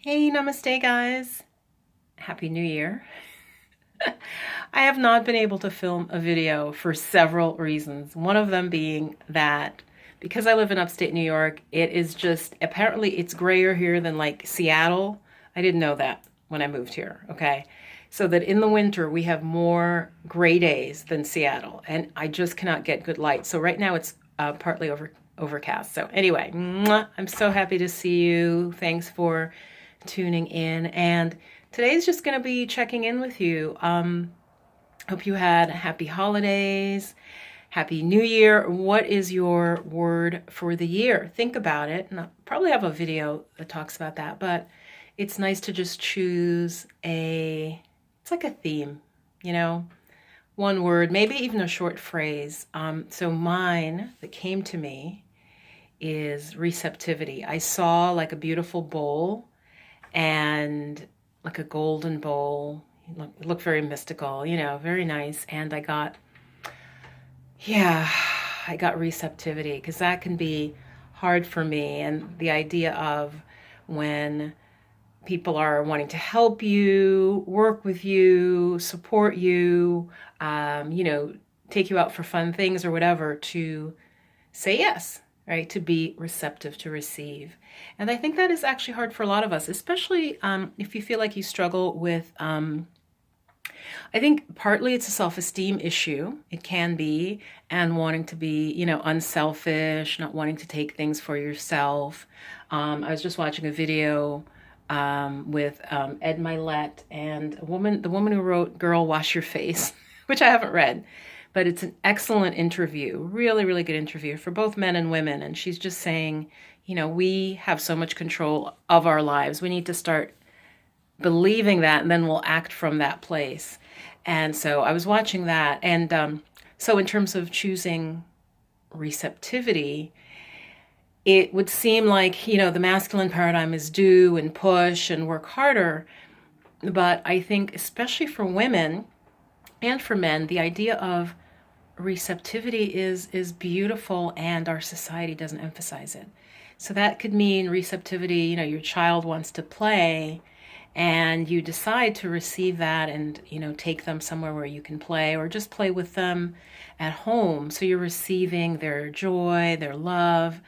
Hey, namaste, guys. Happy New Year. I have not been able to film a video for several reasons. One of them being that because I live in upstate New York, it is just apparently it's grayer here than like Seattle. I didn't know that when I moved here, okay? So that in the winter we have more gray days than Seattle, and I just cannot get good light. So right now it's partly overcast. So anyway, mwah, I'm so happy to see you. Thanks for tuning in. And today's just going to be checking in with you. Hope you had happy holidays, happy new year. What is your word for the year? Think about it. And I'll probably have a video that talks about that, but it's nice to just choose it's like a theme, one word, maybe even a short phrase. So mine that came to me is receptivity. I saw like a beautiful bowl and like a golden bowl. It looked very mystical, very nice. And I got receptivity because that can be hard for me. And the idea of when people are wanting to help you, work with you, support you, take you out for fun things or whatever, to say yes, right? To be receptive, to receive. And I think that is actually hard for a lot of us, especially if you feel like you struggle with, I think partly it's a self-esteem issue. It can be, and wanting to be, unselfish, not wanting to take things for yourself. I was just watching a video with Ed Milet and the woman who wrote Girl, Wash Your Face, which I haven't read. But it's an excellent interview, really, really good interview for both men and women. And she's just saying, we have so much control of our lives. We need to start believing that, and then we'll act from that place. And so I was watching that. And so in terms of choosing receptivity, it would seem like, the masculine paradigm is do and push and work harder. But I think especially for women and for men, the idea of receptivity is beautiful, and our society doesn't emphasize it. So that could mean receptivity, your child wants to play and you decide to receive that and, take them somewhere where you can play, or just play with them at home. So you're receiving their joy, their love.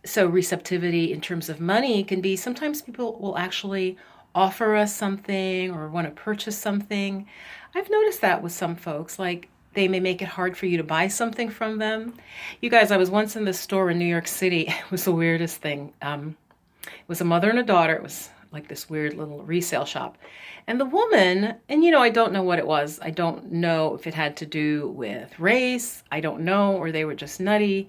So receptivity in terms of money can be, sometimes people will actually offer us something or want to purchase something. I've noticed that with some folks, like they may make it hard for you to buy something from them. You guys, I was once in this store in New York City. It was the weirdest thing. It was a mother and a daughter. It was like this weird little resale shop. And the woman, and I don't know what it was. I don't know if it had to do with race. I don't know, or they were just nutty.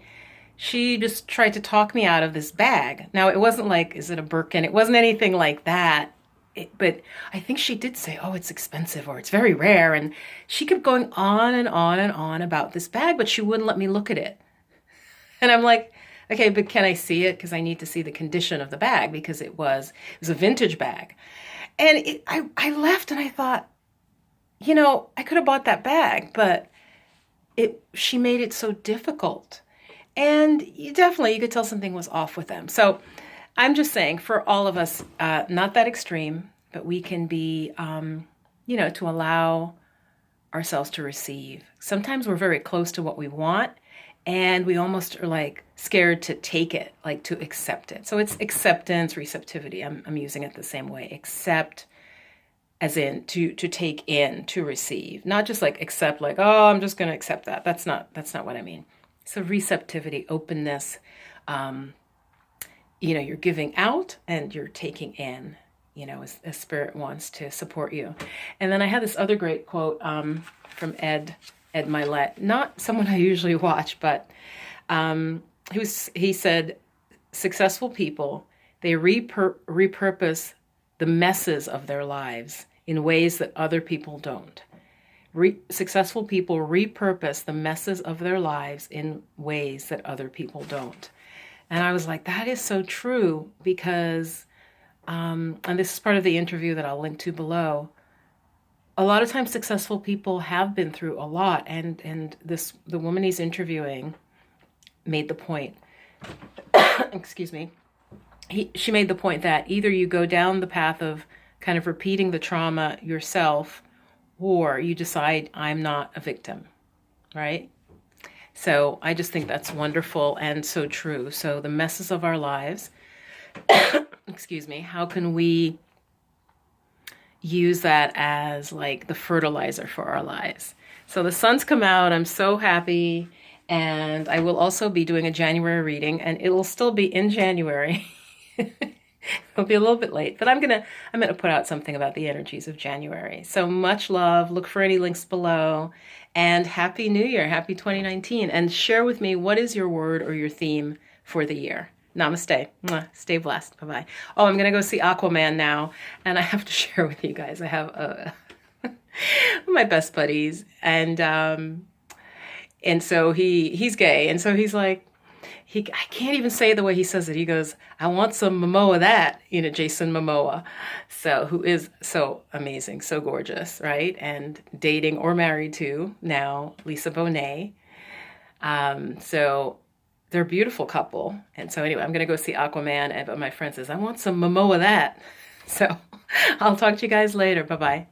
She just tried to talk me out of this bag. Now, it wasn't like, is it a Birkin? It wasn't anything like that. But I think she did say, oh, it's expensive or it's very rare. And she kept going on and on and on about this bag, but she wouldn't let me look at it. And I'm like, okay, but can I see it? Because I need to see the condition of the bag, because it was a vintage bag. And I left and I thought, I could have bought that bag, but she made it so difficult. And you could tell something was off with them. So I'm just saying, for all of us, not that extreme, but we can be, to allow ourselves to receive. Sometimes we're very close to what we want, and we almost are like scared to take it, like to accept it. So it's acceptance, receptivity. I'm using it the same way. Accept as in to take in, to receive. Not just like accept, like, oh, I'm just going to accept that. That's not what I mean. So receptivity, openness, you're giving out and you're taking in, as Spirit wants to support you. And then I had this other great quote from Ed Milet, not someone I usually watch, but he said, successful people, they repurpose the messes of their lives in ways that other people don't. Successful people repurpose the messes of their lives in ways that other people don't. And I was like, that is so true, because, and this is part of the interview that I'll link to below, a lot of times successful people have been through a lot, and the woman he's interviewing made the point, excuse me, she made the point that either you go down the path of kind of repeating the trauma yourself, or you decide I'm not a victim, right? So I just think that's wonderful and so true. So the messes of our lives, excuse me, how can we use that as like the fertilizer for our lives? So the sun's come out. I'm so happy. And I will also be doing a January reading, and it'll still be in January. It'll be a little bit late, but I'm gonna put out something about the energies of January. So much love. Look for any links below, and Happy New Year, Happy 2019. And share with me, what is your word or your theme for the year? Namaste. Mwah. Stay blessed. Bye-bye. Oh, I'm gonna go see Aquaman now, and I have to share with you guys. I have my best buddies, and so he's gay, and so he's like, I can't even say it the way he says it. He goes, I want some Momoa that, Jason Momoa. So, who is so amazing, so gorgeous, right? And dating or married to now Lisa Bonet. So they're a beautiful couple. And so anyway, I'm going to go see Aquaman. But my friend says, I want some Momoa that. So I'll talk to you guys later. Bye-bye.